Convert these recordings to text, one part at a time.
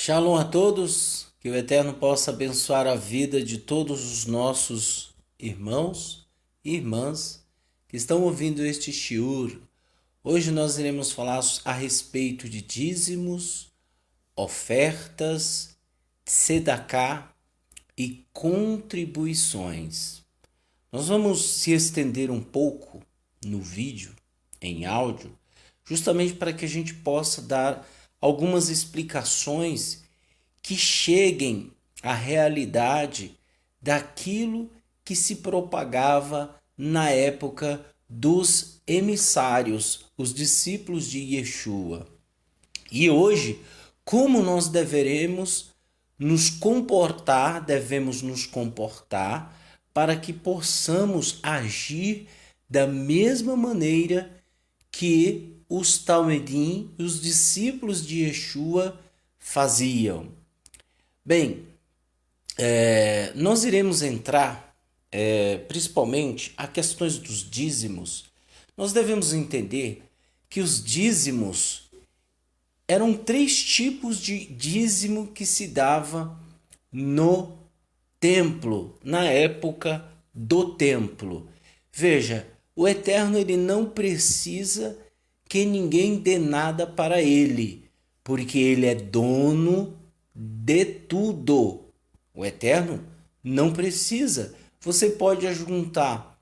Shalom a todos, que o Eterno possa abençoar a vida de todos os nossos irmãos e irmãs que estão ouvindo este shiur. Hoje nós iremos falar a respeito de dízimos, ofertas, tzedakah e contribuições. Nós vamos se estender um pouco no vídeo, em áudio, justamente para que a gente possa dar algumas explicações que cheguem à realidade daquilo que se propagava na época dos emissários, os discípulos de Yeshua. E hoje, como nós devemos nos comportar para que possamos agir da mesma maneira que os Talmidim, os discípulos de Yeshua, faziam. Bem, nós iremos entrar principalmente a questões dos dízimos. Nós devemos entender que os dízimos eram 3 tipos de dízimo que se dava no templo, na época do templo. Veja, o Eterno ele não precisa que ninguém dê nada para ele, porque ele é dono de tudo. O Eterno não precisa. Você pode ajuntar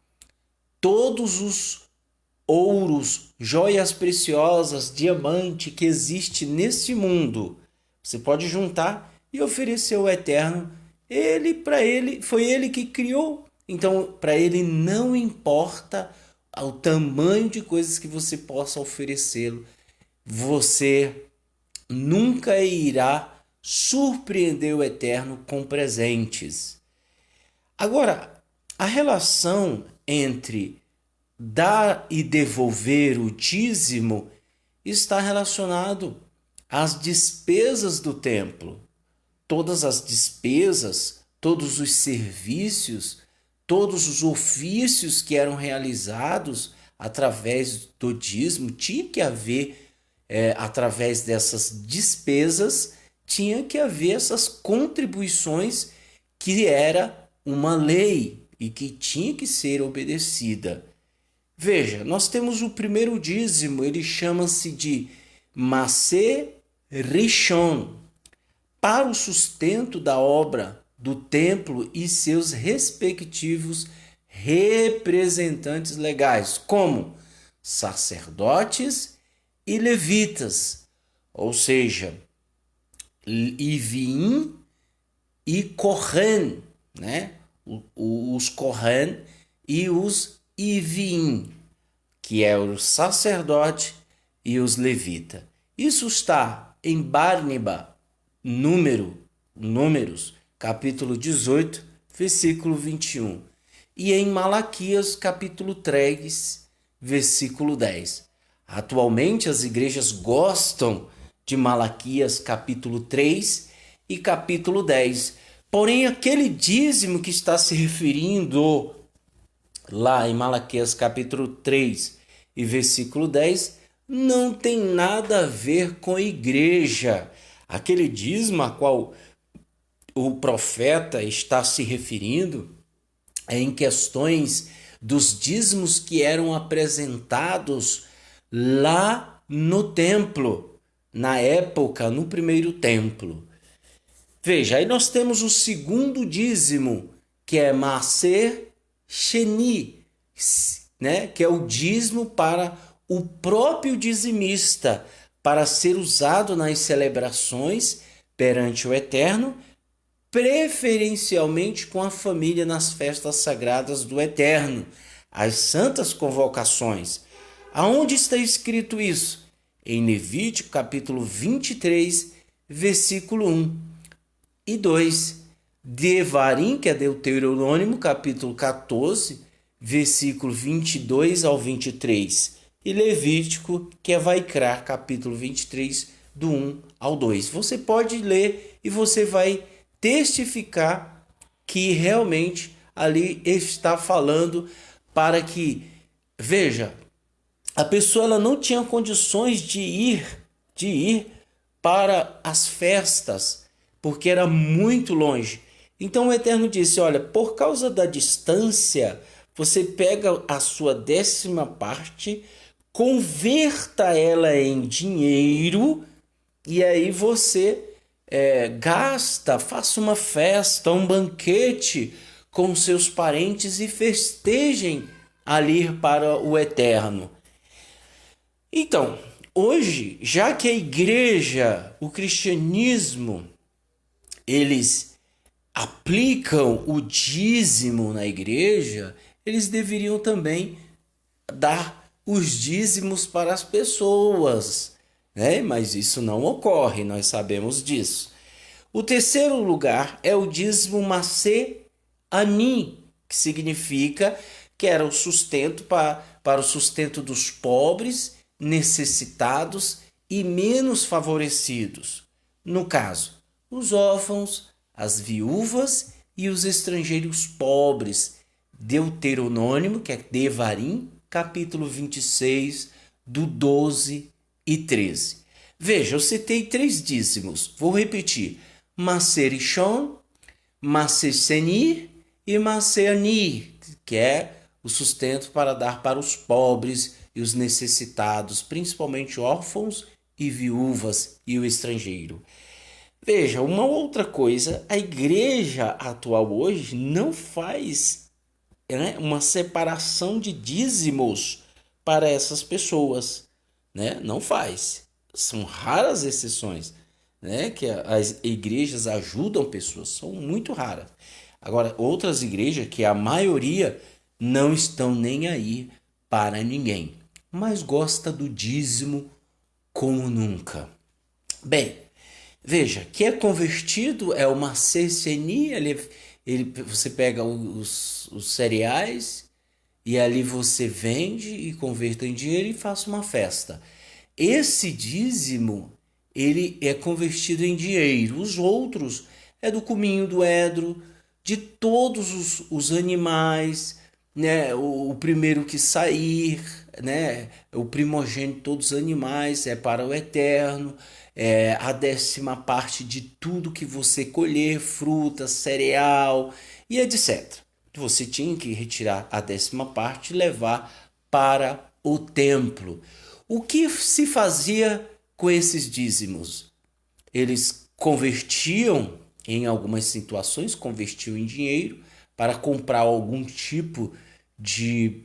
todos os ouros, joias preciosas, diamante que existe nesse mundo. Você pode juntar e oferecer ao Eterno. Foi ele que criou. Então, para ele não importa o tamanho de coisas que você possa oferecê-lo. Você nunca irá surpreender o Eterno com presentes. Agora, a relação entre dar e devolver o dízimo está relacionado às despesas do templo. Todas as despesas, todos os serviços, todos os ofícios que eram realizados através do dízimo, tinha que haver, através dessas despesas, tinha que haver essas contribuições que era uma lei e que tinha que ser obedecida. Veja, nós temos o primeiro dízimo, ele chama-se de Maser Rishon, para o sustento da obra do templo e seus respectivos representantes legais, como sacerdotes e levitas, ou seja, Ivim e Kohen, né? Os Kohen e os Ivim, que é o sacerdote e os levitas. Isso está em Barnaba, Números, capítulo 18, versículo 21. E em Malaquias, capítulo 3, versículo 10. Atualmente, as igrejas gostam de Malaquias, capítulo 3 e capítulo 10. Porém, aquele dízimo que está se referindo lá em Malaquias, capítulo 3 e versículo 10, não tem nada a ver com igreja. Aquele dízimo a qual o profeta está se referindo é em questões dos dízimos que eram apresentados lá no templo, na época, no primeiro templo. Veja, aí nós temos o segundo dízimo, que é Maser Sheni, né? Que é o dízimo para o próprio dizimista, para ser usado nas celebrações perante o Eterno, preferencialmente com a família nas festas sagradas do Eterno, as santas convocações. Aonde está escrito isso? Em Levítico, capítulo 23, versículo 1 e 2. Devarim, que é Deuteronômio, capítulo 14, versículo 22 ao 23. E Levítico, que é Vaikra, capítulo 23, do 1 ao 2. Você pode ler e você vai testificar que realmente ali está falando para que, veja, a pessoa ela não tinha condições de ir para as festas, porque era muito longe. Então o Eterno disse: olha, por causa da distância, você pega a sua 10ª parte, converta ela em dinheiro, e aí você gasta, faça uma festa, um banquete com seus parentes e festejem ali para o Eterno. Então, hoje, já que a igreja, o cristianismo, eles aplicam o dízimo na igreja, eles deveriam também dar os dízimos para as pessoas, né? Mas isso não ocorre, nós sabemos disso. O terceiro lugar é o dízimo Masé Ani, que significa que era o sustento para o sustento dos pobres, necessitados e menos favorecidos. No caso, os órfãos, as viúvas e os estrangeiros pobres. Deuteronômio, que é Devarim, capítulo 26, do 12 e 13. Veja, eu citei 3 dízimos. Vou repetir. Masé Rishon, Masé Seni e Masé Ani, que é o sustento para dar para os pobres e os necessitados, principalmente órfãos e viúvas e o estrangeiro. Veja, uma outra coisa, a igreja atual hoje não faz, né, uma separação de dízimos para essas pessoas, né? Não faz. São raras exceções, né, que as igrejas ajudam pessoas, são muito raras. Agora, outras igrejas, que a maioria não estão nem aí para ninguém, mas gosta do dízimo como nunca. Bem, veja, que é convertido é uma CCNI, você pega os cereais e ali você vende e converte em dinheiro e faz uma festa. Esse dízimo, ele é convertido em dinheiro. Os outros é do cominho do edro, de todos os animais, né? O primeiro que sair, né? O primogênito de todos os animais é para o Eterno. A 10ª parte de tudo que você colher, fruta, cereal e etc. Você tinha que retirar a 10ª parte e levar para o templo. O que se fazia com esses dízimos? Eles convertiam, em algumas situações, convertiam em dinheiro para comprar algum tipo de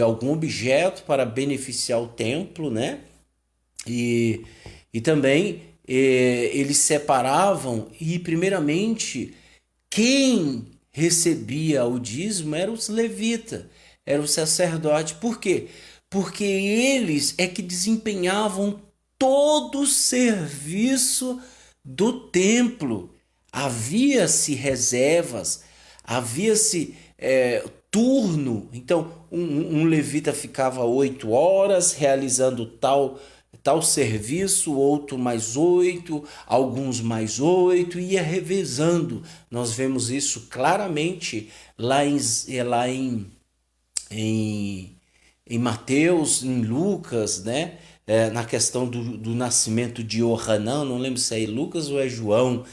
algum objeto para beneficiar o templo, né? E também eles separavam e, primeiramente, quem recebia o dízimo eram os levitas, era o sacerdote. Por quê? Porque eles é que desempenhavam todo o serviço do templo. Havia-se reservas, havia-se turno. Então, um levita ficava 8 horas realizando tal serviço, outro mais 8, alguns mais 8, ia revezando. Nós vemos isso claramente lá em Mateus, em Lucas, né? Na questão do nascimento de Johanã, não lembro se é Lucas ou é João,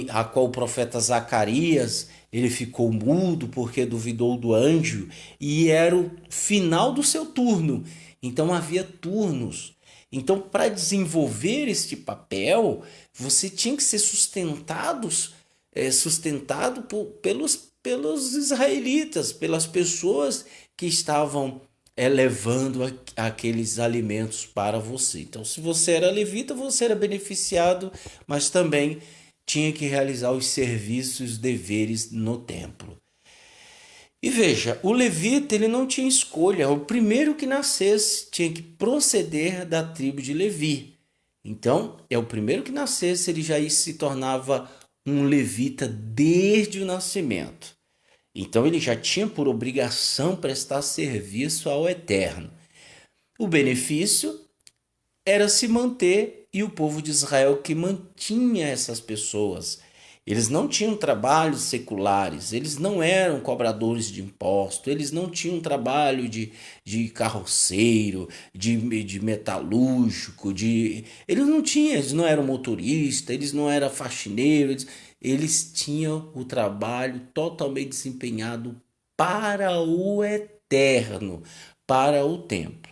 a qual o profeta Zacarias ele ficou mudo porque duvidou do anjo, e era o final do seu turno. Então havia turnos. Então, para desenvolver este papel, você tinha que ser sustentado pelos israelitas, pelas pessoas que estavam levando aqueles alimentos para você. Então, se você era levita, você era beneficiado, mas também tinha que realizar os serviços, os deveres no templo. E veja, o levita ele não tinha escolha, o primeiro que nascesse tinha que proceder da tribo de Levi. Então, o primeiro que nascesse, ele já se tornava um levita desde o nascimento. Então, ele já tinha por obrigação prestar serviço ao Eterno. O benefício era se manter, e o povo de Israel que mantinha essas pessoas. Eles não tinham trabalhos seculares, eles não eram cobradores de imposto, eles não tinham trabalho de carroceiro, de metalúrgico, eles não tinham, eles não eram motoristas, eles não eram faxineiros, eles tinham o trabalho totalmente desempenhado para o eterno, para o templo.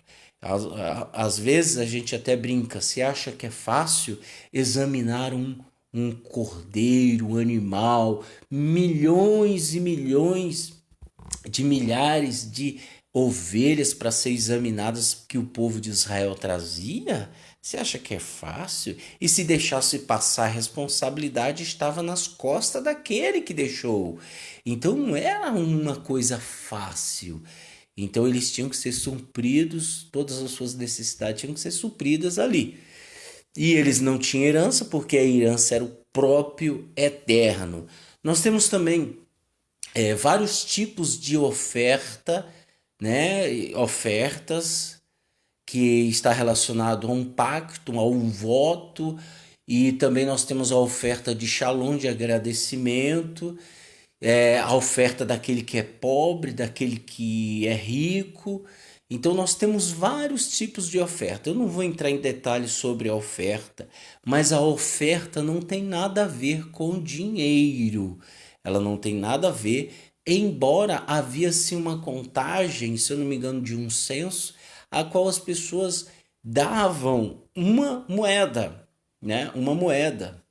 Às vezes a gente até brinca, se acha que é fácil examinar um cordeiro, um animal, milhões e milhões de milhares de ovelhas para ser examinadas que o povo de Israel trazia? Você acha que é fácil? E se deixasse passar, a responsabilidade estava nas costas daquele que deixou. Então não era uma coisa fácil. Então eles tinham que ser supridos, todas as suas necessidades tinham que ser supridas ali. E eles não tinham herança, porque a herança era o próprio eterno. Nós temos também vários tipos de oferta, né? Ofertas que está relacionado a um pacto, a um voto, e também nós temos a oferta de shalom, de agradecimento, a oferta daquele que é pobre, daquele que é rico. Então nós temos vários tipos de oferta. Eu não vou entrar em detalhes sobre a oferta, mas a oferta não tem nada a ver com dinheiro. Ela não tem nada a ver, embora havia sim uma contagem, se eu não me engano, de um censo, a qual as pessoas davam uma moeda, né? Uma moeda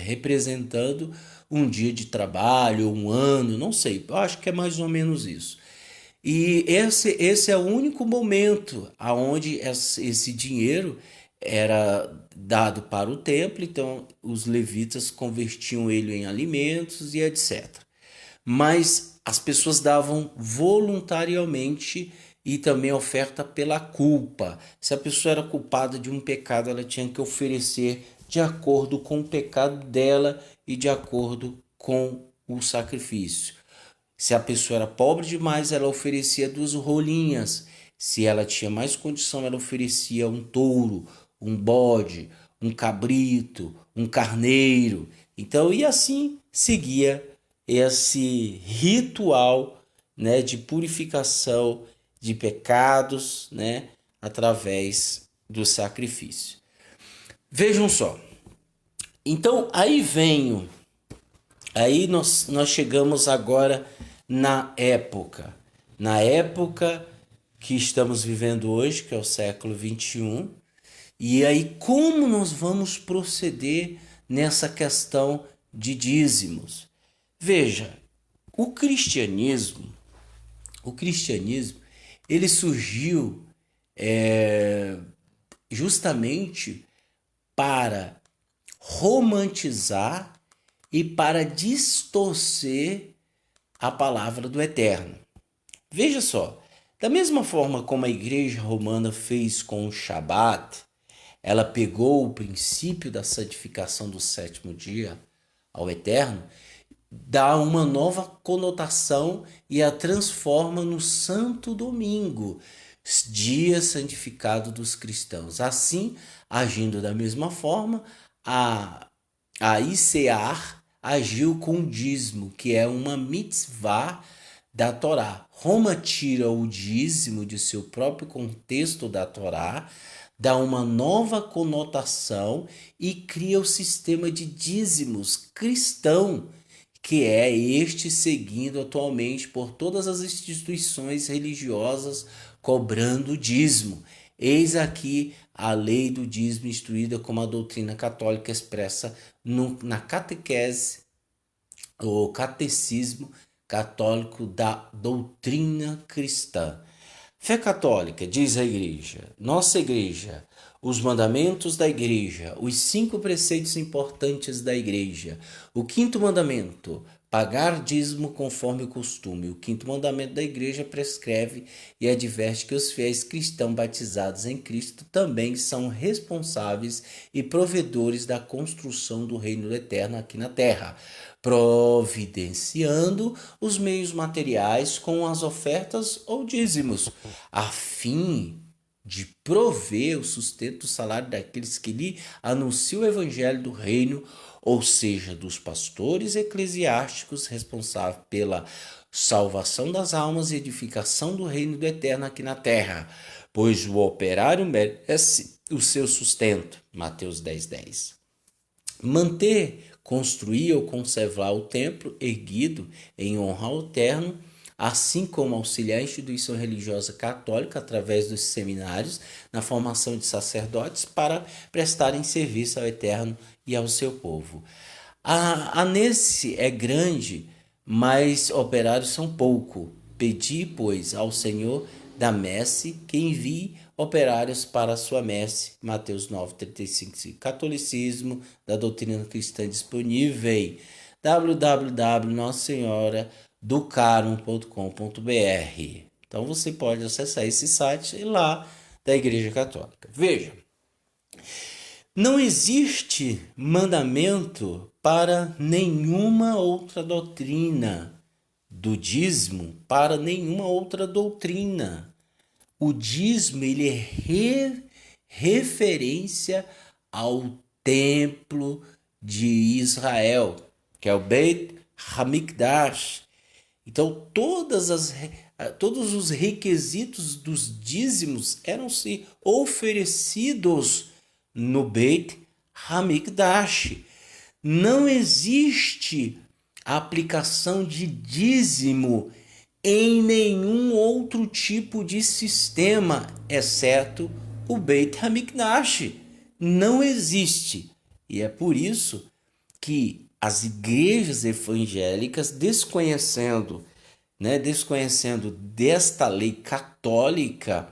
representando um dia de trabalho, um ano, não sei, eu acho que é mais ou menos isso. E esse é o único momento aonde esse dinheiro era dado para o templo, então os levitas convertiam ele em alimentos e etc. Mas as pessoas davam voluntariamente e também oferta pela culpa. Se a pessoa era culpada de um pecado, ela tinha que oferecer de acordo com o pecado dela e de acordo com o sacrifício. Se a pessoa era pobre demais, ela oferecia 2 rolinhas. Se ela tinha mais condição, ela oferecia um touro, um bode, um cabrito, um carneiro. Então, e assim seguia esse ritual, né, de purificação de pecados, né, através do sacrifício. Vejam só. Então, aí nós chegamos agora na época que estamos vivendo hoje, que é o século 21. E aí, como nós vamos proceder nessa questão de dízimos? Veja, o cristianismo, ele surgiu justamente para romantizar e para distorcer a palavra do Eterno. Veja só, da mesma forma como a igreja romana fez com o Shabat, ela pegou o princípio da santificação do sétimo dia ao Eterno, dá uma nova conotação e a transforma no Santo Domingo, dia santificado dos cristãos. Assim, agindo da mesma forma, a ICEAR agiu com o dízimo, que é uma mitzvah da Torá. Roma tira o dízimo de seu próprio contexto da Torá, dá uma nova conotação e cria o sistema de dízimos cristão, que é este seguido atualmente por todas as instituições religiosas cobrando dízimo. Eis aqui a lei do dízimo instituída como a doutrina católica expressa na catequese, o catecismo católico da doutrina cristã. Fé católica, diz a igreja, nossa igreja, os mandamentos da igreja, os 5 preceitos importantes da igreja. O 5º mandamento, pagar dízimo conforme o costume. O 5º mandamento da igreja prescreve e adverte que os fiéis cristãos batizados em Cristo também são responsáveis e provedores da construção do reino eterno aqui na terra, providenciando os meios materiais com as ofertas ou dízimos, a fim de prover o sustento, o salário daqueles que lhe anunciam o evangelho do reino, ou seja, dos pastores eclesiásticos responsáveis pela salvação das almas e edificação do reino do eterno aqui na terra, pois o operário merece o seu sustento. Mateus 10:10. Manter, construir ou conservar o templo erguido em honra ao eterno, assim como auxiliar a instituição religiosa católica através dos seminários na formação de sacerdotes para prestarem serviço ao eterno e ao seu povo. A anesse é grande, mas operários são pouco. Pedi, pois, ao Senhor da messe que envie operários para a sua messe. Mateus 9:35. Catolicismo da doutrina cristã disponível. www.nossa-senhora-do-carmo.com.br. Então você pode acessar esse site lá da Igreja Católica. Veja, não existe mandamento para nenhuma outra doutrina do dízimo, para nenhuma outra doutrina. O dízimo ele é referência ao templo de Israel, que é o Beit Hamikdash. Então todos os requisitos dos dízimos eram-se oferecidos no Beit Hamikdash. Não existe aplicação de dízimo em nenhum outro tipo de sistema, exceto o Beit Hamikdash. Não existe. E é por isso que as igrejas evangélicas, desconhecendo desta lei católica,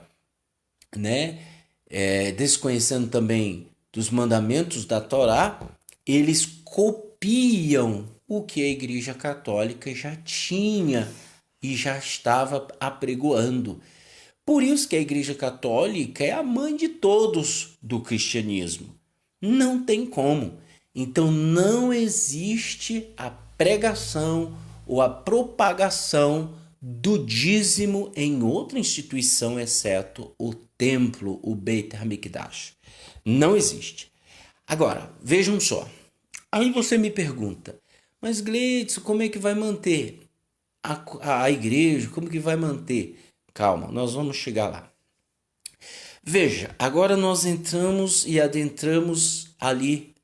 desconhecendo também dos mandamentos da Torá, eles copiam o que a Igreja Católica já tinha e já estava apregoando. Por isso que a Igreja Católica é a mãe de todos do cristianismo. Não tem como. Então não existe a pregação ou a propagação do dízimo em outra instituição, exceto o templo, o Beit Hamikdash. Não existe. Agora, vejam só. Aí você me pergunta, mas Gleidson, como é que vai manter a igreja? Como que vai manter? Calma, nós vamos chegar lá. Veja, agora nós entramos e adentramos ali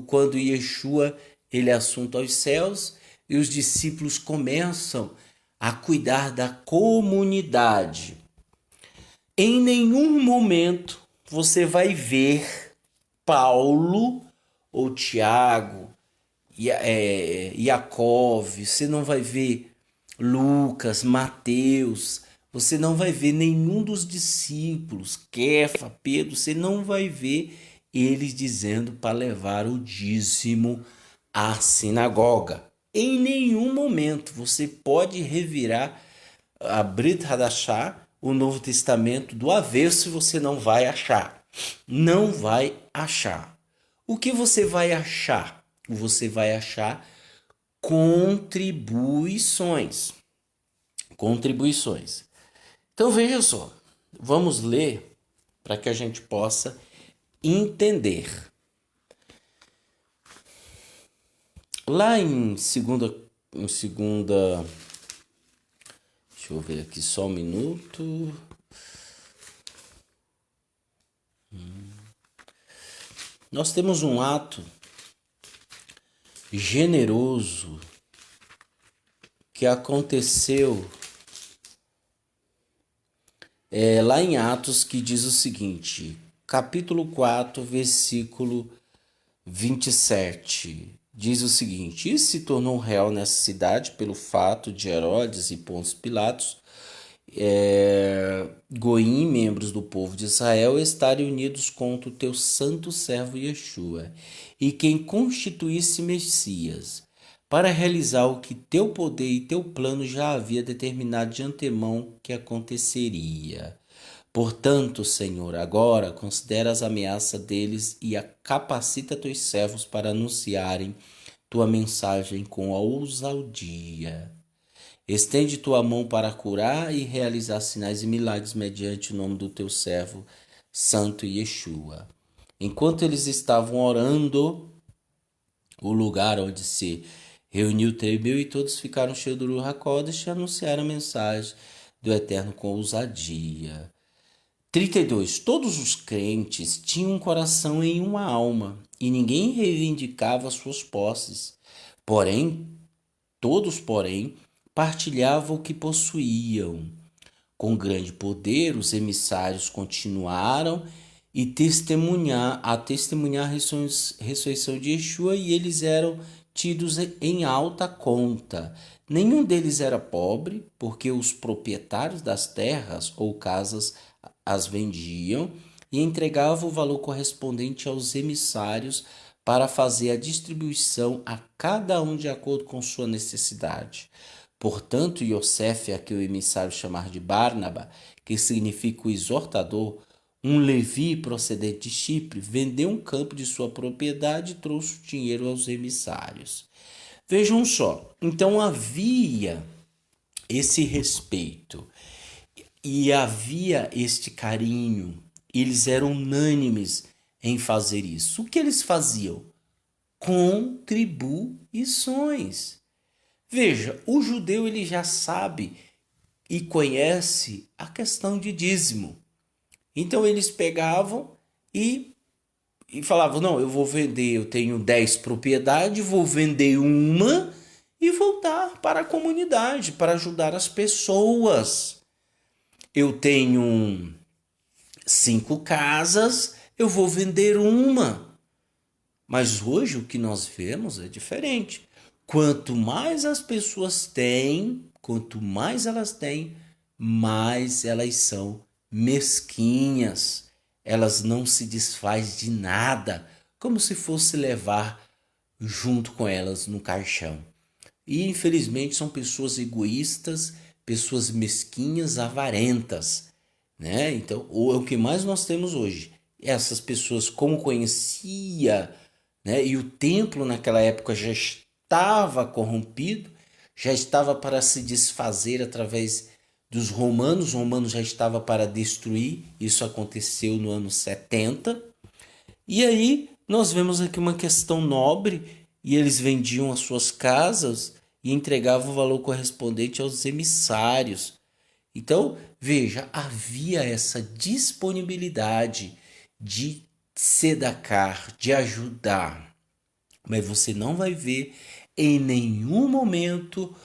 quando Yeshua ele é assunto aos céus e os discípulos começam a cuidar da comunidade. Em nenhum momento você vai ver Paulo ou Tiago, Jacó, você não vai ver Lucas, Mateus, você não vai ver nenhum dos discípulos, Kefa, Pedro, você não vai ver eles dizendo para levar o dízimo à sinagoga. Em nenhum momento você pode revirar a Brit Hadashah, o Novo Testamento, do avesso, você não vai achar. Não vai achar. O que você vai achar? Você vai achar contribuições. Então veja só, vamos ler para que a gente possa entender. Lá em segunda, deixa eu ver aqui só um minuto. Nós temos um ato generoso que aconteceu lá em Atos, que diz o seguinte, capítulo 4, versículo 27, diz o seguinte: isso se tornou real nessa cidade pelo fato de Herodes e Pôncio Pilatos, Goim, membros do povo de Israel, estarem unidos contra o teu santo servo Yeshua, e quem constituísse Messias, para realizar o que teu poder e teu plano já havia determinado de antemão que aconteceria. Portanto, Senhor, agora considera as ameaças deles e capacita teus servos para anunciarem tua mensagem com ousadia. Estende tua mão para curar e realizar sinais e milagres mediante o nome do teu servo santo Yeshua. Enquanto eles estavam orando, o lugar onde se reuniu tremeu e todos ficaram cheios do Ruach HaKodesh e anunciaram a mensagem do Eterno com ousadia. 32. Todos os crentes tinham um coração e uma alma, e ninguém reivindicava suas posses. Porém, partilhavam o que possuíam. Com grande poder, os emissários continuaram a testemunhar a ressurreição de Yeshua, e eles eram tidos em alta conta. Nenhum deles era pobre, porque os proprietários das terras ou casas as vendiam e entregavam o valor correspondente aos emissários para fazer a distribuição a cada um de acordo com sua necessidade. Portanto, Yosef, a que o emissário chamar de Barnaba, que significa o exortador, um levi procedente de Chipre, vendeu um campo de sua propriedade e trouxe o dinheiro aos emissários. Vejam só, então havia esse respeito e havia este carinho, eles eram unânimes em fazer isso. O que eles faziam? Contribuições. Veja, o judeu ele já sabe e conhece a questão de dízimo. Então eles pegavam e falavam, não, eu vou vender, eu tenho 10 propriedades, vou vender uma e voltar para a comunidade, para ajudar as pessoas. Eu tenho 5 casas, eu vou vender uma. Mas hoje o que nós vemos é diferente. Quanto mais as pessoas têm, quanto mais elas têm, mais elas são mesquinhas. Elas não se desfaz de nada, como se fosse levar junto com elas no caixão. E infelizmente são pessoas egoístas, pessoas mesquinhas, avarentas, né? Então, é o que mais nós temos hoje. Essas pessoas, como conhecia, né? E o templo naquela época já estava corrompido, já estava para se desfazer através dos romanos. Os romanos já estava para destruir. Isso aconteceu no ano 70. E aí nós vemos aqui uma questão nobre, e eles vendiam as suas casas e entregavam o valor correspondente aos emissários. Então, veja, havia essa disponibilidade de sedacar, de ajudar. Mas você não vai ver em nenhum momento,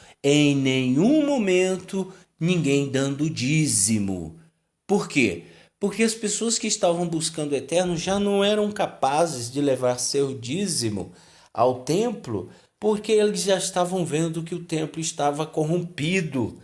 ninguém dando dízimo. Por quê? Porque as pessoas que estavam buscando o Eterno já não eram capazes de levar seu dízimo ao templo, porque eles já estavam vendo que o templo estava corrompido,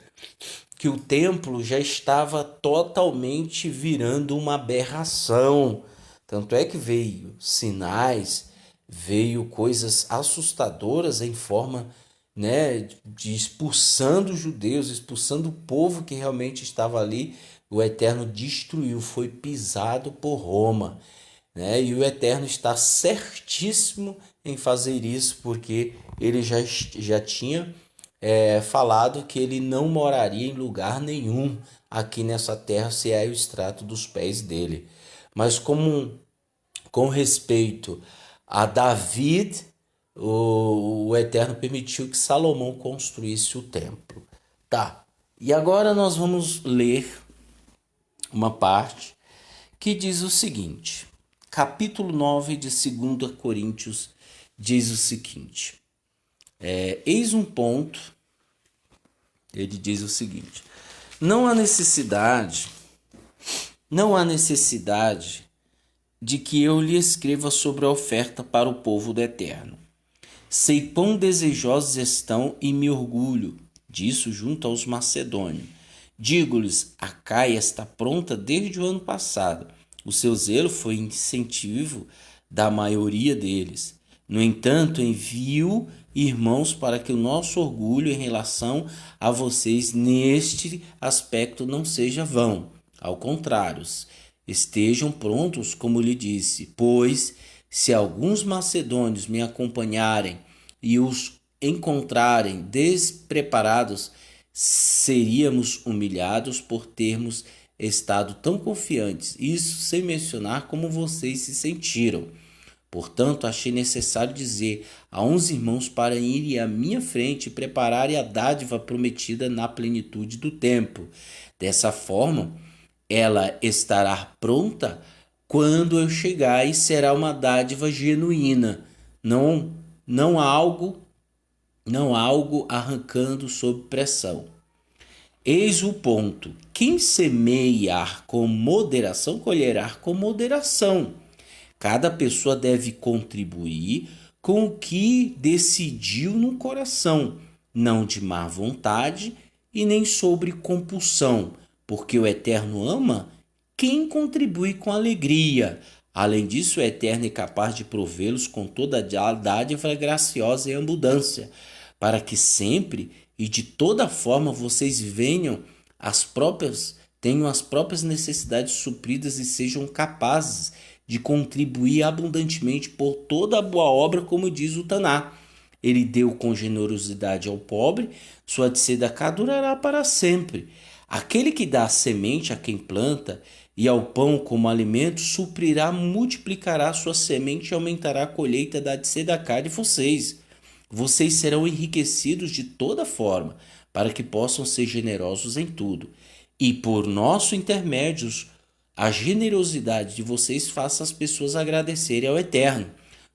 que o templo já estava totalmente virando uma aberração. Tanto é que veio sinais, veio coisas assustadoras em forma, né, de expulsando os judeus, expulsando o povo que realmente estava ali. O Eterno destruiu, foi pisado por Roma, né? E o Eterno está certíssimo em fazer isso, porque ele já tinha falado que ele não moraria em lugar nenhum aqui nessa terra, se é o extrato dos pés dele. Mas com respeito a David, o Eterno permitiu que Salomão construísse o templo. Tá, e agora nós vamos ler uma parte que diz o seguinte, capítulo 9 de 2 Coríntios diz o seguinte, eis um ponto, ele diz o seguinte, não há necessidade de que eu lhe escreva sobre a oferta para o povo do Eterno. Sei quão desejosos estão e me orgulho disso junto aos macedônios. Digo-lhes, a Caia está pronta desde o ano passado. O seu zelo foi incentivo da maioria deles. No entanto, envio irmãos para que o nosso orgulho em relação a vocês neste aspecto não seja vão. Ao contrário, estejam prontos, como lhe disse, pois se alguns macedônios me acompanharem e os encontrarem despreparados, seríamos humilhados por termos estado tão confiantes, isso sem mencionar como vocês se sentiram. Portanto, achei necessário dizer a uns irmãos para irem à minha frente e prepararem a dádiva prometida na plenitude do tempo. Dessa forma, ela estará pronta quando eu chegar e será uma dádiva genuína, não algo, não algo arrancando sob pressão. Eis o ponto: quem semear com moderação colherá com moderação. Cada pessoa deve contribuir com o que decidiu no coração, não de má vontade e nem sobre compulsão, porque o Eterno ama quem contribui com alegria. Além disso, o Eterno é capaz de provê-los com toda a dádiva graciosa e abundância, para que sempre e de toda forma vocês tenham as próprias necessidades supridas e sejam capazes de contribuir abundantemente por toda a boa obra, como diz o Taná. Ele deu com generosidade ao pobre, sua tzedaká durará para sempre. Aquele que dá a semente a quem planta e ao pão como alimento, suprirá, multiplicará sua semente e aumentará a colheita da tzedaká de vocês. Vocês serão enriquecidos de toda forma, para que possam ser generosos em tudo. E por nosso intermédio, a generosidade de vocês faça as pessoas agradecerem ao Eterno.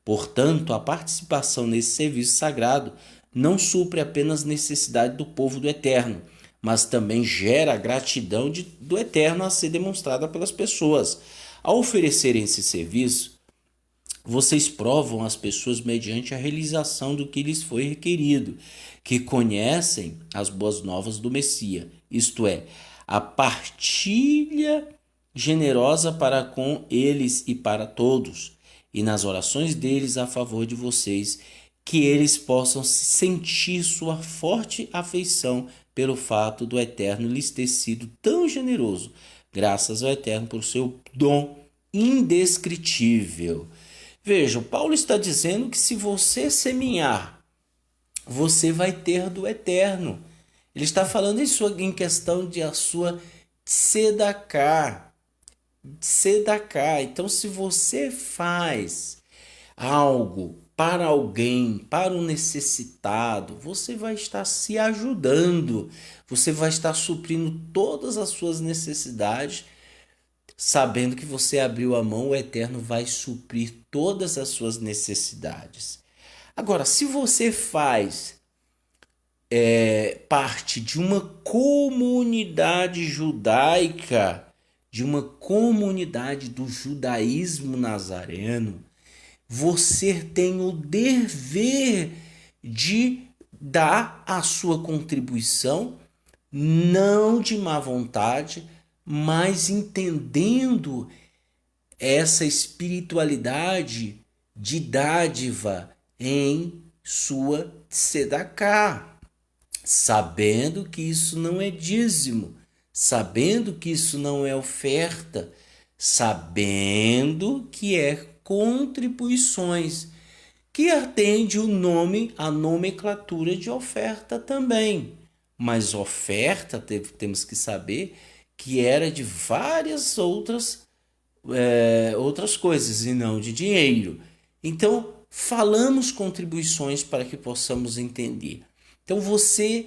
Portanto, a participação nesse serviço sagrado não supre apenas necessidade do povo do Eterno, mas também gera a gratidão do Eterno a ser demonstrada pelas pessoas. Ao oferecerem esse serviço, vocês provam as pessoas mediante a realização do que lhes foi requerido, que conhecem as boas novas do Messias, isto é, a partilha generosa para com eles e para todos, e nas orações deles a favor de vocês, que eles possam sentir sua forte afeição pelo fato do Eterno lhes ter sido tão generoso, graças ao Eterno por seu dom indescritível. Veja, Paulo está dizendo que se você semear, você vai ter do Eterno. Ele está falando em questão de a sua tzedaká. Tzedaká. Então, se você faz algo para alguém, para um necessitado, você vai estar se ajudando, você vai estar suprindo todas as suas necessidades, sabendo que você abriu a mão, o Eterno vai suprir todas as suas necessidades. Agora, se você faz parte de uma comunidade judaica, de uma comunidade do judaísmo nazareno, você tem o dever de dar a sua contribuição, não de má vontade, mas entendendo essa espiritualidade de dádiva em sua tzedaká, sabendo que isso não é dízimo, sabendo que isso não é oferta, sabendo que é contribuições, que atende o nome, a nomenclatura de oferta também. Mas oferta, temos que saber que era de várias outras coisas e não de dinheiro. Então, falamos contribuições para que possamos entender. Então, você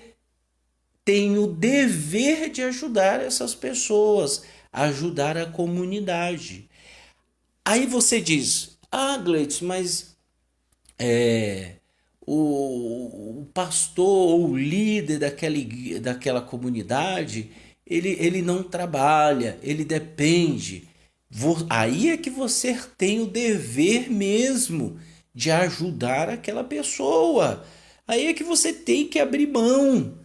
tem o dever de ajudar essas pessoas, ajudar a comunidade. Aí você diz, Gleitz, mas o pastor ou o líder daquela comunidade, ele não trabalha, ele depende. Aí é que você tem o dever mesmo de ajudar aquela pessoa. Aí é que você tem que abrir mão.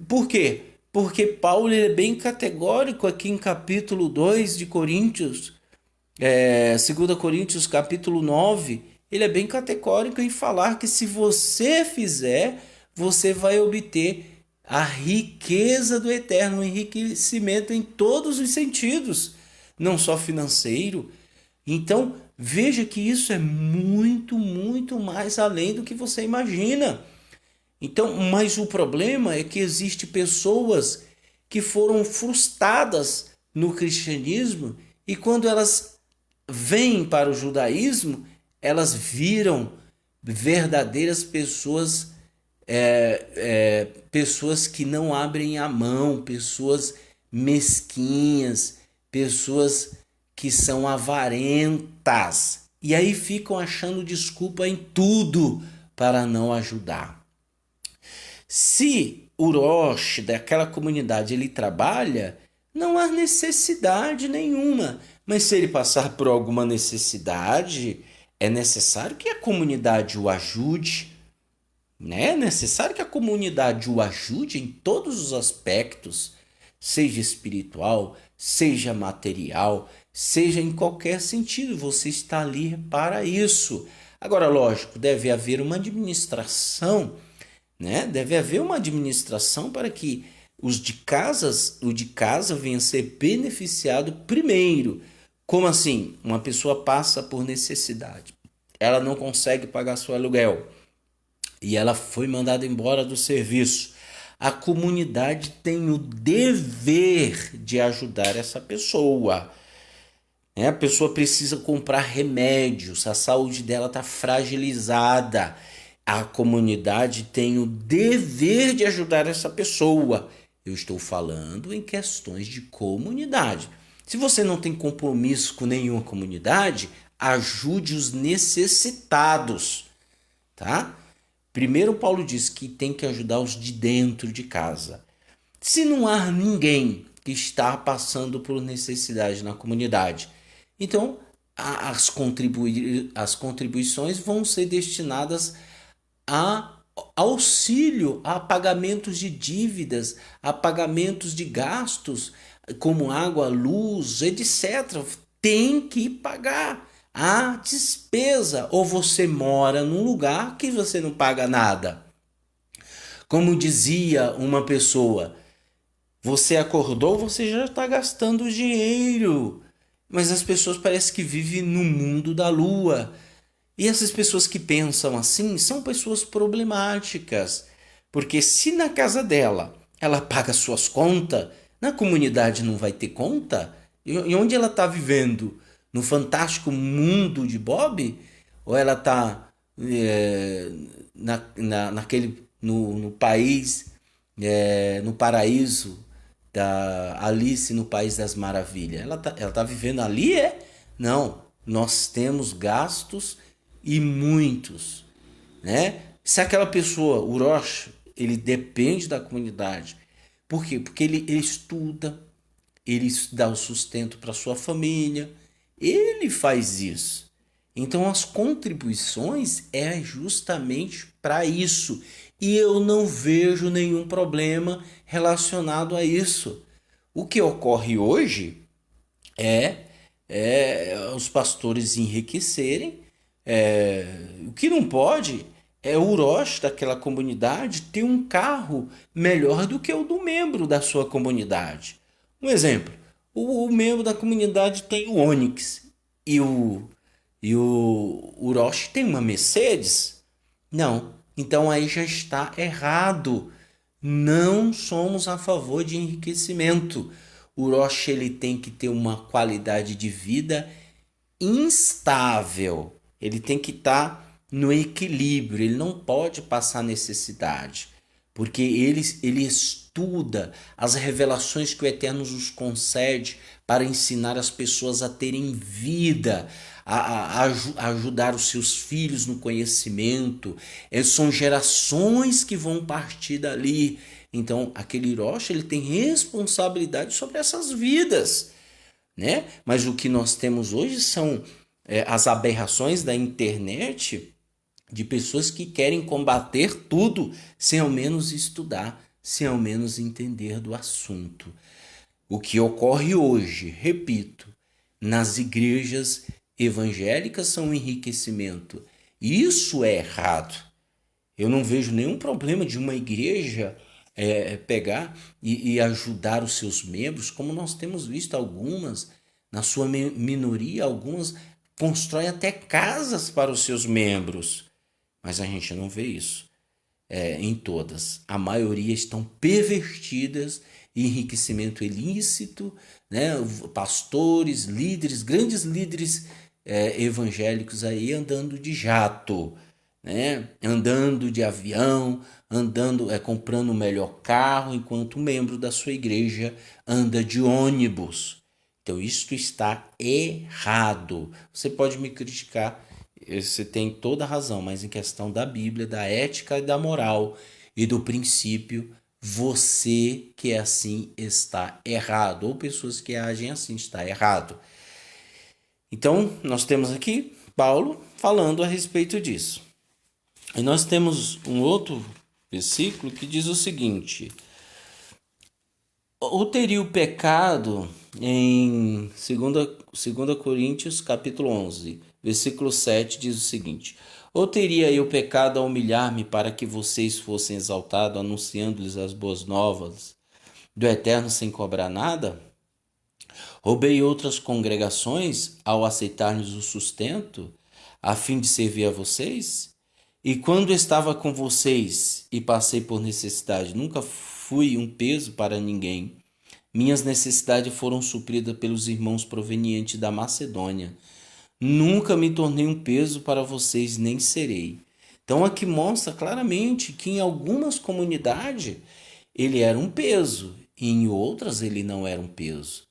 Por quê? Porque Paulo é bem categórico aqui em capítulo 2 de Coríntios, 2 Coríntios capítulo 9, ele é bem categórico em falar que se você fizer, você vai obter a riqueza do Eterno, o enriquecimento em todos os sentidos, não só financeiro. Então, veja que isso é muito, muito mais além do que você imagina. Então, mas o problema é que existem pessoas que foram frustradas no cristianismo e quando elas vêm para o judaísmo, elas viram verdadeiras pessoas, pessoas que não abrem a mão, pessoas mesquinhas, pessoas que são avarentas. E aí ficam achando desculpa em tudo para não ajudar. Se o Rosh daquela comunidade ele trabalha, não há necessidade nenhuma. Mas se ele passar por alguma necessidade, é necessário que a comunidade o ajude, né? É necessário que a comunidade o ajude em todos os aspectos, seja espiritual, seja material, seja em qualquer sentido. Você está ali para isso. Agora, lógico, deve haver uma administração, né? Deve haver uma administração para que o de casa venha a ser beneficiado primeiro. Como assim? Uma pessoa passa por necessidade. Ela não consegue pagar seu aluguel e ela foi mandada embora do serviço. A comunidade tem o dever de ajudar essa pessoa. Né? A pessoa precisa comprar remédios, a saúde dela está fragilizada. A comunidade tem o dever de ajudar essa pessoa. Eu estou falando em questões de comunidade. Se você não tem compromisso com nenhuma comunidade, ajude os necessitados, tá? Primeiro Paulo diz que tem que ajudar os de dentro de casa. Se não há ninguém que está passando por necessidade na comunidade, então as contribuições vão ser destinadas a auxílio a pagamentos de dívidas, a pagamentos de gastos, como água, luz, etc. Tem que pagar a despesa, ou você mora num lugar que você não paga nada. Como dizia uma pessoa, você acordou, você já está gastando dinheiro. Mas as pessoas parecem que vivem no mundo da lua. E essas pessoas que pensam assim são pessoas problemáticas. Porque se na casa dela ela paga suas contas, na comunidade não vai ter conta? E onde ela está vivendo? No fantástico mundo de Bob? Ou ela está no país, no paraíso da Alice no País das Maravilhas? Ela tá vivendo ali, é? Não, nós temos gastos e muitos, né? Se aquela pessoa, o Rosh, ele depende da comunidade. Por quê? Porque ele estuda, ele dá o sustento para sua família, ele faz isso. Então as contribuições é justamente para isso. E eu não vejo nenhum problema relacionado a isso. O que ocorre hoje é, os pastores enriquecerem. O que não pode é o Rosh daquela comunidade ter um carro melhor do que o do membro da sua comunidade. Um exemplo, o membro da comunidade tem o Onix e o Rosh tem uma Mercedes? Não. Então aí já está errado. Não somos a favor de enriquecimento. O Rosh ele tem que ter uma qualidade de vida instável. Ele tem que estar no equilíbrio. Ele não pode passar necessidade. Porque ele estuda as revelações que o Eterno nos concede para ensinar as pessoas a terem vida, a ajudar os seus filhos no conhecimento. São gerações que vão partir dali. Então, aquele Rosh, ele tem responsabilidade sobre essas vidas, né? Mas o que nós temos hoje são as aberrações da internet de pessoas que querem combater tudo sem ao menos estudar, sem ao menos entender do assunto. O que ocorre hoje, repito, nas igrejas evangélicas são um enriquecimento. Isso é errado. Eu não vejo nenhum problema de uma igreja pegar e ajudar os seus membros, como nós temos visto algumas, na sua minoria, algumas constroem até casas para os seus membros. Mas a gente não vê isso. em todas. A maioria estão pervertidas, enriquecimento ilícito, né? Pastores, líderes, grandes líderes evangélicos aí andando de jato, né? Andando de avião, andando, comprando o melhor carro, enquanto um membro da sua igreja anda de ônibus. Então, isto está errado. Você pode me criticar, você tem toda a razão, mas em questão da Bíblia, da ética e da moral e do princípio, você que é assim está errado, ou pessoas que agem assim está errado. Então, nós temos aqui Paulo falando a respeito disso. E nós temos um outro versículo que diz o seguinte: ou teria o pecado, em 2 Coríntios capítulo 11, versículo 7, diz o seguinte: ou teria eu pecado a humilhar-me para que vocês fossem exaltados, anunciando-lhes as boas novas do Eterno sem cobrar nada? Roubei outras congregações ao aceitar-lhes o sustento, a fim de servir a vocês? E quando estava com vocês e passei por necessidade, nunca fui um peso para ninguém. Minhas necessidades foram supridas pelos irmãos provenientes da Macedônia. Nunca me tornei um peso para vocês, nem serei. Então aqui mostra claramente que em algumas comunidades ele era um peso, e em outras ele não era um peso.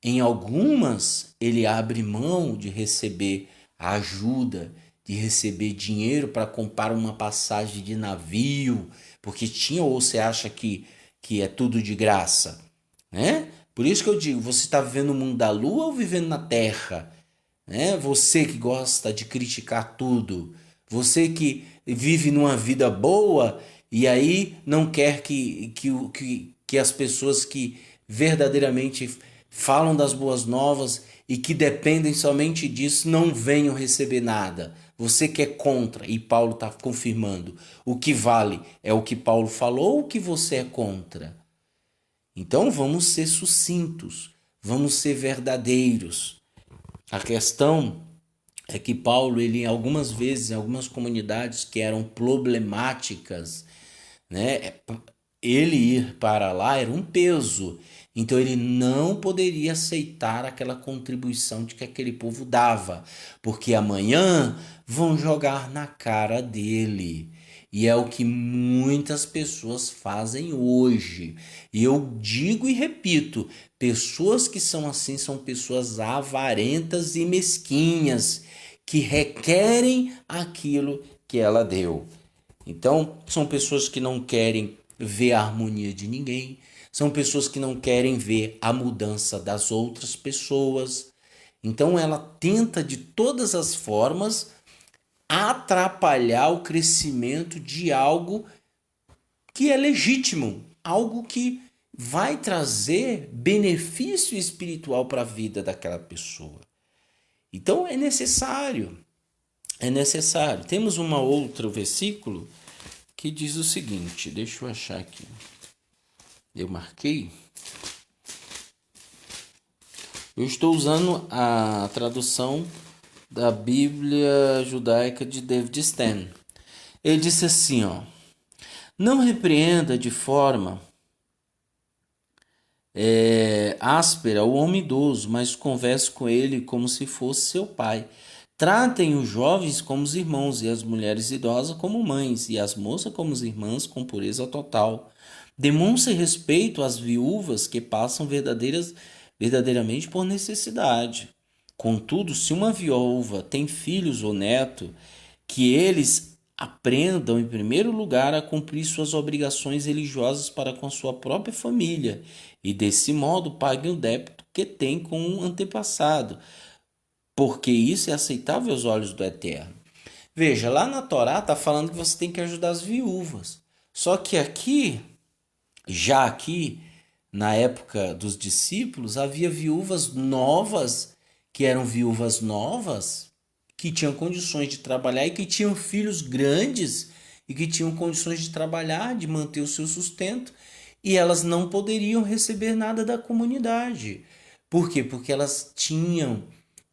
Em algumas ele abre mão de receber ajuda, de receber dinheiro para comprar uma passagem de navio, porque tinha, ou você acha que é tudo de graça, né? Por isso que eu digo, você está vivendo no mundo da lua ou vivendo na terra? Né? Você que gosta de criticar tudo, você que vive numa vida boa e aí não quer que as pessoas que verdadeiramente falam das boas novas e que dependem somente disso não venham receber nada. Você que é contra, e Paulo está confirmando, o que vale é o que Paulo falou ou o que você é contra? Então vamos ser sucintos, vamos ser verdadeiros. A questão é que Paulo, ele algumas vezes, em algumas comunidades que eram problemáticas, né, ele ir para lá era um peso. Então ele não poderia aceitar aquela contribuição de que aquele povo dava, porque amanhã vão jogar na cara dele. E é o que muitas pessoas fazem hoje. E eu digo e repito, pessoas que são assim são pessoas avarentas e mesquinhas, que requerem aquilo que ela deu. Então, são pessoas que não querem ver a harmonia de ninguém, são pessoas que não querem ver a mudança das outras pessoas. Então, ela tenta de todas as formas atrapalhar o crescimento de algo que é legítimo, algo que vai trazer benefício espiritual para a vida daquela pessoa. Então é necessário, é necessário. Temos um outro versículo que diz o seguinte, deixa eu achar aqui. Eu marquei. Eu estou usando a tradução da Bíblia Judaica de David Stan. Ele disse assim, ó: não repreenda de forma áspera o homem idoso, mas converse com ele como se fosse seu pai. Tratem os jovens como os irmãos, e as mulheres idosas como mães, e as moças como as irmãs, com pureza total. Demonstre respeito às viúvas que passam verdadeiramente por necessidade. Contudo, se uma viúva tem filhos ou neto, que eles aprendam, em primeiro lugar, a cumprir suas obrigações religiosas para com sua própria família, e desse modo paguem o débito que tem com um antepassado, porque isso é aceitável aos olhos do Eterno. Veja, lá na Torá está falando que você tem que ajudar as viúvas. Só que aqui, na época dos discípulos, havia viúvas novas, que eram viúvas novas, que tinham condições de trabalhar e que tinham filhos grandes e que tinham condições de trabalhar, de manter o seu sustento, e elas não poderiam receber nada da comunidade. Por quê? Porque elas tinham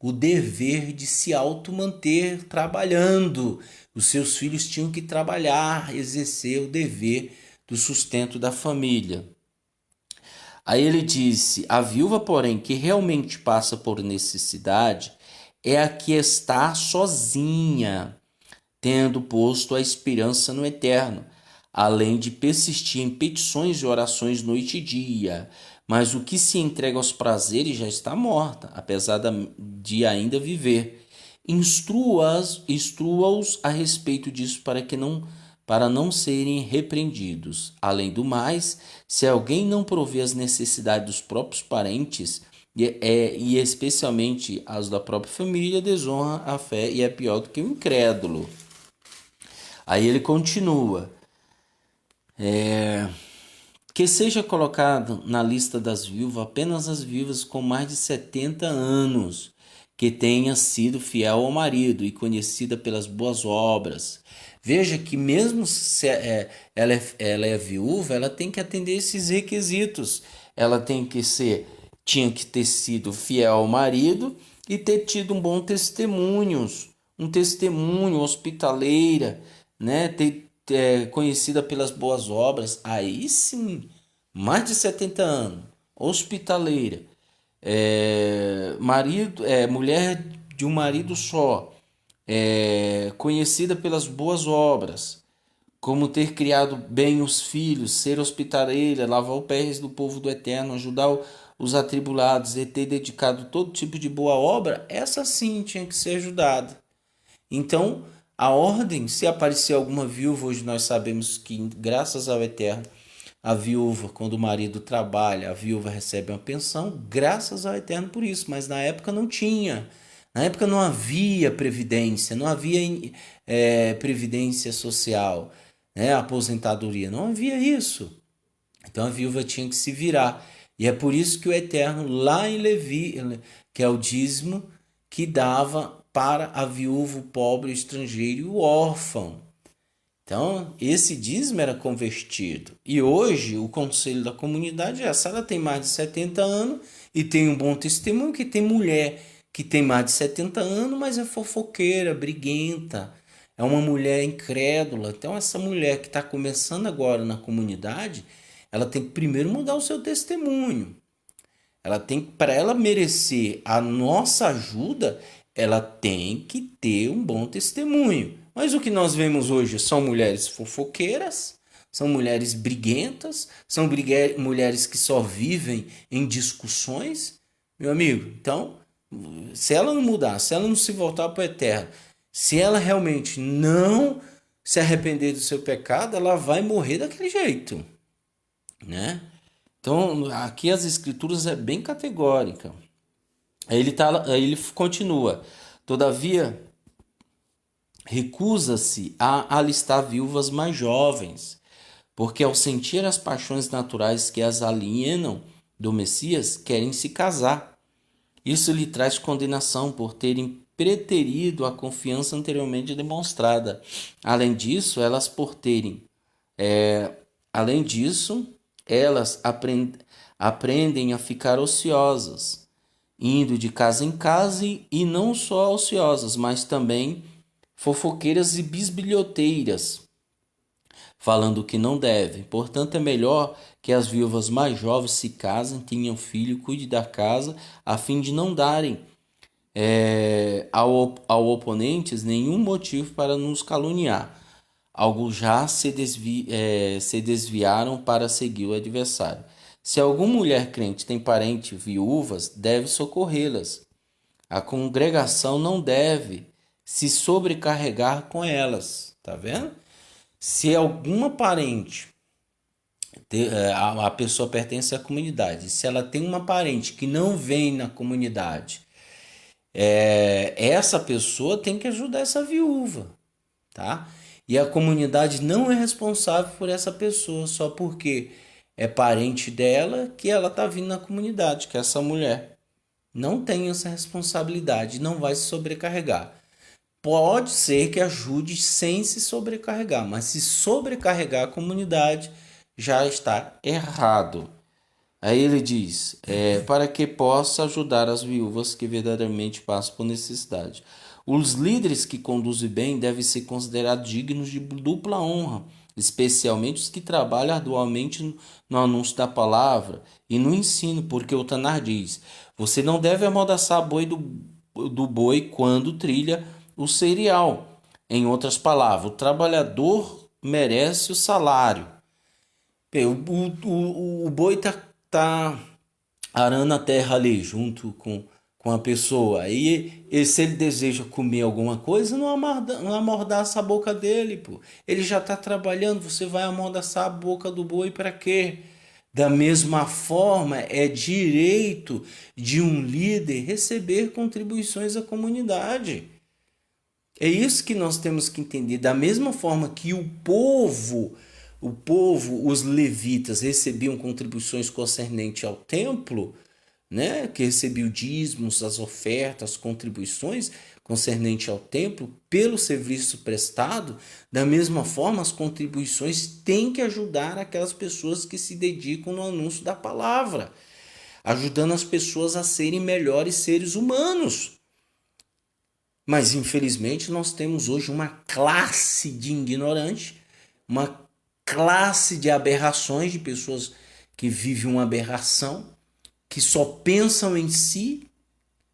o dever de se automanter trabalhando. Os seus filhos tinham que trabalhar, exercer o dever do sustento da família. Aí ele disse: a viúva, porém, que realmente passa por necessidade é a que está sozinha, tendo posto a esperança no eterno, além de persistir em petições e orações noite e dia. Mas o que se entrega aos prazeres já está morta, apesar de ainda viver. Instrua-os a respeito disso para não serem repreendidos. Além do mais, se alguém não prover as necessidades dos próprios parentes, e especialmente as da própria família, desonra a fé e é pior do que o incrédulo. Aí ele continua. Que seja colocado na lista das viúvas apenas as viúvas com mais de 70 anos, que tenha sido fiel ao marido e conhecida pelas boas obras. Veja que mesmo se ela é viúva, ela tem que atender esses requisitos. Ela tinha que ter sido fiel ao marido e ter tido um bom um testemunho hospitaleira, né? Conhecida pelas boas obras. Aí sim, mais de 70 anos, hospitaleira, mulher de um marido só, conhecida pelas boas obras, como ter criado bem os filhos, ser hospitaleira, lavar os pés do povo do Eterno, ajudar os atribulados e ter dedicado todo tipo de boa obra, essa sim tinha que ser ajudada. Então, a ordem, se aparecer alguma viúva, hoje nós sabemos que, graças ao Eterno, a viúva, quando o marido trabalha, a viúva recebe uma pensão, graças ao Eterno por isso, mas na época não tinha. Na época não havia previdência, não havia previdência social, né, aposentadoria, não havia isso. Então a viúva tinha que se virar. E é por isso que o Eterno, lá em Levi, que é o dízimo, que dava para a viúva, o pobre, o estrangeiro e o órfão. Então, esse dízimo era convertido. E hoje, o conselho da comunidade é: se ela tem mais de 70 anos e tem um bom testemunho, que tem mulher que tem mais de 70 anos, mas é fofoqueira, briguenta, é uma mulher incrédula. Então, essa mulher que está começando agora na comunidade, ela tem que primeiro mudar o seu testemunho. Ela tem, para ela merecer a nossa ajuda, ela tem que ter um bom testemunho. Mas o que nós vemos hoje são mulheres fofoqueiras, são mulheres briguentas, são mulheres que só vivem em discussões, meu amigo. Então, se ela não mudar, se ela não se voltar para o Eterno, se ela realmente não se arrepender do seu pecado, ela vai morrer daquele jeito, né? Então, aqui as escrituras é bem categórica. Aí ele continua: todavia, recusa-se a alistar viúvas mais jovens, porque ao sentir as paixões naturais que as alienam do Messias, querem se casar. Isso lhe traz condenação por terem preterido a confiança anteriormente demonstrada. Além disso, elas aprendem a ficar ociosas, indo de casa em casa e não só ociosas, mas também fofoqueiras e bisbilhoteiras, falando o que não devem. Portanto, é melhor que as viúvas mais jovens se casem, tenham filho, cuide da casa, a fim de não darem ao oponentes nenhum motivo para nos caluniar. Alguns já se desviaram para seguir o adversário. Se alguma mulher crente tem parentes viúvas, deve socorrê-las. A congregação não deve se sobrecarregar com elas. Tá vendo? Se alguma parente, a pessoa pertence à comunidade, se ela tem uma parente que não vem na comunidade, essa pessoa tem que ajudar essa viúva, tá? E a comunidade não é responsável por essa pessoa, só porque é parente dela que ela tá vindo na comunidade, que é essa mulher. Não tem essa responsabilidade, não vai se sobrecarregar. Pode ser que ajude sem se sobrecarregar, mas se sobrecarregar a comunidade já está errado. Aí ele diz, para que possa ajudar as viúvas que verdadeiramente passam por necessidade. Os líderes que conduzem bem devem ser considerados dignos de dupla honra, especialmente os que trabalham arduamente no anúncio da palavra e no ensino, porque o Tanar diz, você não deve amordaçar boi do boi quando trilha o cereal. Em outras palavras, o trabalhador merece o salário. O boi tá arando a terra ali junto com a pessoa. E se ele deseja comer alguma coisa, não amordaça a boca dele, pô. Ele já está trabalhando, você vai amordaçar a boca do boi para quê? Da mesma forma, é direito de um líder receber contribuições à comunidade. É isso que nós temos que entender. Da mesma forma que o povo, os levitas recebiam contribuições concernentes ao templo, né, que recebiam dízimos, as ofertas, contribuições concernentes ao templo pelo serviço prestado, da mesma forma as contribuições têm que ajudar aquelas pessoas que se dedicam no anúncio da palavra, ajudando as pessoas a serem melhores seres humanos. Mas infelizmente nós temos hoje uma classe de ignorantes, uma classe de aberrações, de pessoas que vivem uma aberração, que só pensam em si,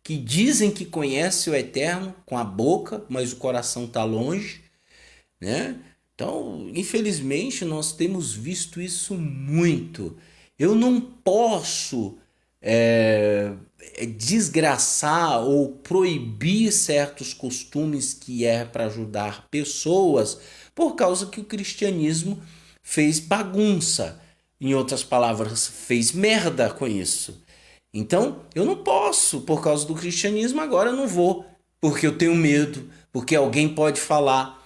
que dizem que conhecem o Eterno com a boca, mas o coração está longe, né? Então, infelizmente, nós temos visto isso muito. Eu não posso desgraçar ou proibir certos costumes que é para ajudar pessoas por causa que o cristianismo fez bagunça. Em outras palavras, fez merda com isso. Então, eu não posso, por causa do cristianismo, agora eu não vou, porque eu tenho medo, porque alguém pode falar.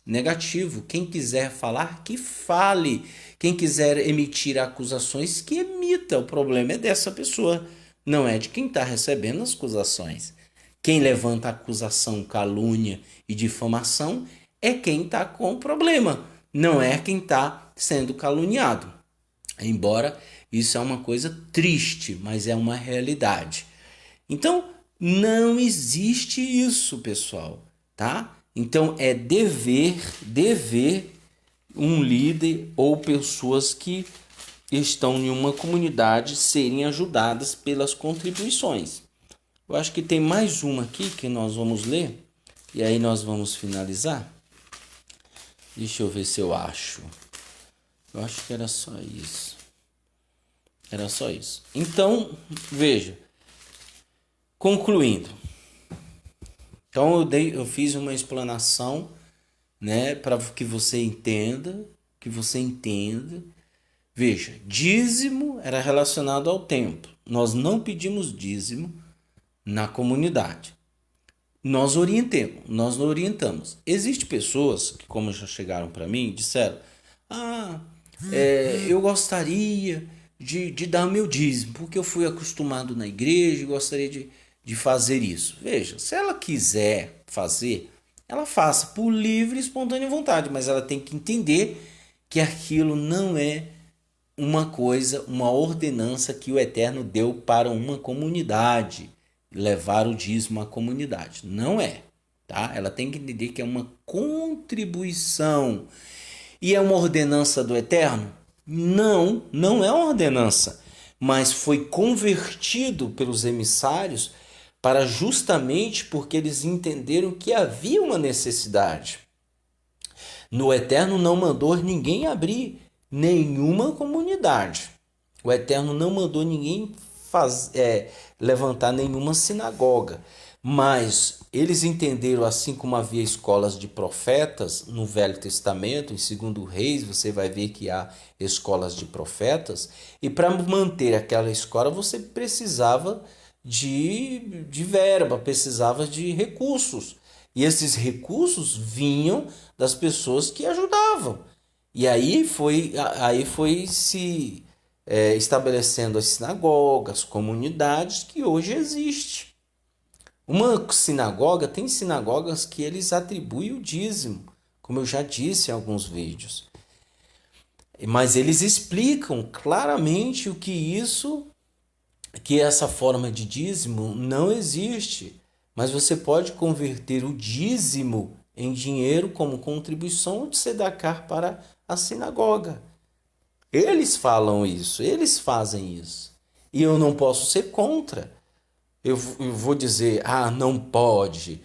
Negativo. Quem quiser falar, que fale. Quem quiser emitir acusações, que emita. O problema é dessa pessoa, não é de quem está recebendo as acusações. Quem levanta acusação, calúnia e difamação é quem está com o problema, não é quem está sendo caluniado. Embora isso é uma coisa triste, mas é uma realidade. Então, não existe isso, pessoal, tá? Então é dever um líder ou pessoas que estão em uma comunidade serem ajudadas pelas contribuições. Eu acho que tem mais uma aqui que nós vamos ler e aí nós vamos finalizar. Deixa eu ver se eu acho. Eu acho que era só isso. Era só isso. Então, veja. Concluindo. Então eu fiz uma explanação, né, para que você entenda, Veja, dízimo era relacionado ao templo. Nós não pedimos dízimo na comunidade. Nós orientamos. Existem pessoas que, como já chegaram para mim, disseram: eu gostaria de dar meu dízimo, porque eu fui acostumado na igreja e gostaria de fazer isso. Veja, se ela quiser fazer, ela faça por livre e espontânea vontade, mas ela tem que entender que aquilo não é uma ordenança que o Eterno deu para uma comunidade, levar o dízimo à comunidade. Não é, tá? Ela tem que entender que é uma contribuição. E é uma ordenança do Eterno? Não, não é uma ordenança, mas foi convertido pelos emissários para justamente porque eles entenderam que havia uma necessidade. No Eterno não mandou ninguém abrir nenhuma comunidade. O Eterno não mandou ninguém levantar nenhuma sinagoga. Mas eles entenderam, assim como havia escolas de profetas no Velho Testamento, em 2 Reis, você vai ver que há escolas de profetas, e para manter aquela escola você precisava de verba, precisava de recursos. E esses recursos vinham das pessoas que ajudavam. E aí foi se estabelecendo as sinagogas, comunidades que hoje existem. Uma sinagoga, tem sinagogas que eles atribuem o dízimo, como eu já disse em alguns vídeos. Mas eles explicam claramente que essa forma de dízimo não existe. Mas você pode converter o dízimo em dinheiro como contribuição de tzedakah para a sinagoga. Eles falam isso, eles fazem isso. E eu não posso ser contra. Eu vou dizer, não pode.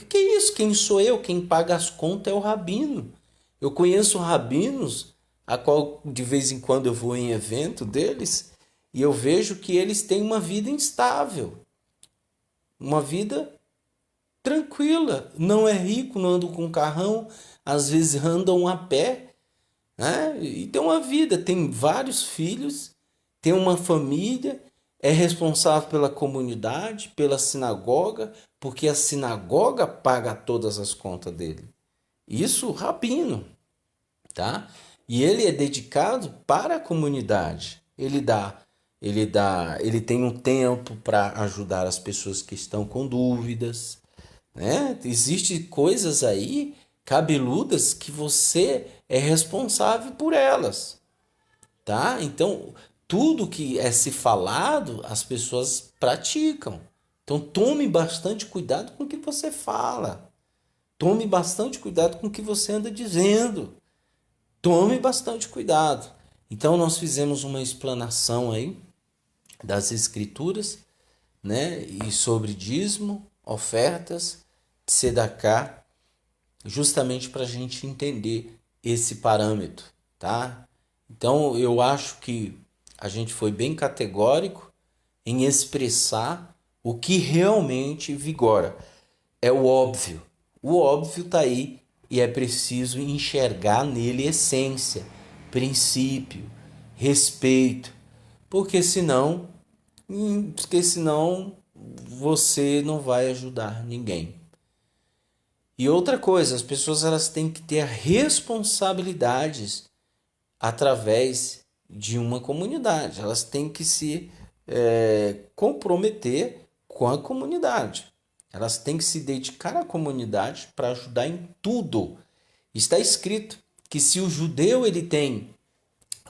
Que é isso? Quem sou eu? Quem paga as contas é o rabino. Eu conheço rabinos, a qual de vez em quando eu vou em evento deles, e eu vejo que eles têm uma vida instável, uma vida tranquila. Não é rico, não anda com carrão, às vezes andam a pé, né? E tem uma vida, tem vários filhos, tem uma família, é responsável pela comunidade, pela sinagoga, porque a sinagoga paga todas as contas dele. Isso, rabino, tá? E ele é dedicado para a comunidade. Ele tem um tempo para ajudar as pessoas que estão com dúvidas, né? Existem coisas aí cabeludas que você é responsável por elas, tá? Então, tudo que é se falado, as pessoas praticam. Então, tome bastante cuidado com o que você fala. Tome bastante cuidado com o que você anda dizendo. Tome bastante cuidado. Então, nós fizemos uma explanação aí das escrituras, né? E sobre dízimo, ofertas, tzedakah, justamente para a gente entender esse parâmetro, tá? Então, eu acho que a gente foi bem categórico em expressar o que realmente vigora. É o óbvio. O óbvio está aí e é preciso enxergar nele essência, princípio, respeito, porque senão você não vai ajudar ninguém. E outra coisa, as pessoas elas têm que ter responsabilidades através de uma comunidade. Elas têm que se comprometer com a comunidade. Elas têm que se dedicar à comunidade para ajudar em tudo. Está escrito que se o judeu ele tem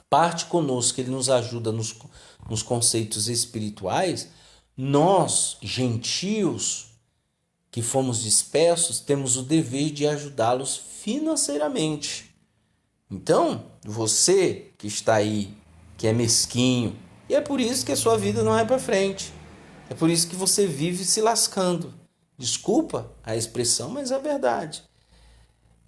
parte conosco, ele nos ajuda nos conceitos espirituais, nós, gentios, que fomos dispersos, temos o dever de ajudá-los financeiramente. Então, você que está aí, que é mesquinho, e é por isso que a sua vida não vai para frente. É por isso que você vive se lascando. Desculpa a expressão, mas é verdade.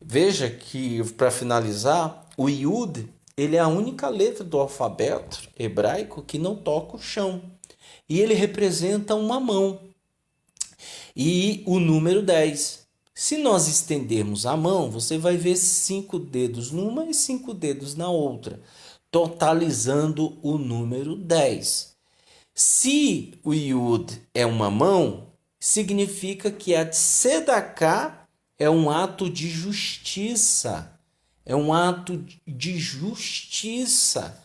Veja que, para finalizar, o Yud, ele é a única letra do alfabeto hebraico que não toca o chão. E ele representa uma mão. E o número 10. Se nós estendermos a mão, você vai ver 5 dedos numa e 5 dedos na outra, totalizando o número 10. Se o Yud é uma mão, significa que a Tzedakah é um ato de justiça. É um ato de justiça.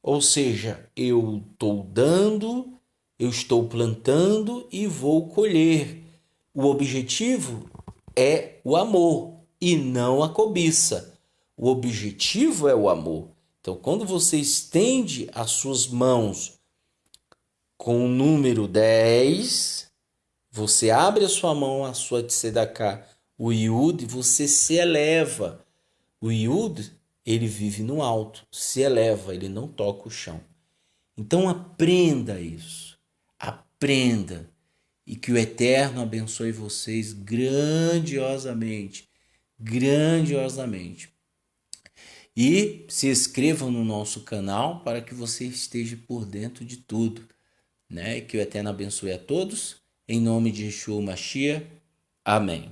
Ou seja, eu estou dando, eu estou plantando e vou colher. O objetivo é o amor e não a cobiça. O objetivo é o amor. Então, quando você estende as suas mãos com o número 10, você abre a sua mão, a sua tzedakah, o Yud, você se eleva. O Yud, ele vive no alto, se eleva, ele não toca o chão. Então aprenda isso, aprenda. E que o Eterno abençoe vocês grandiosamente, grandiosamente. E se inscrevam no nosso canal para que você esteja por dentro de tudo, né? Que o Eterno abençoe a todos. Em nome de Yeshua Mashiach. Amém.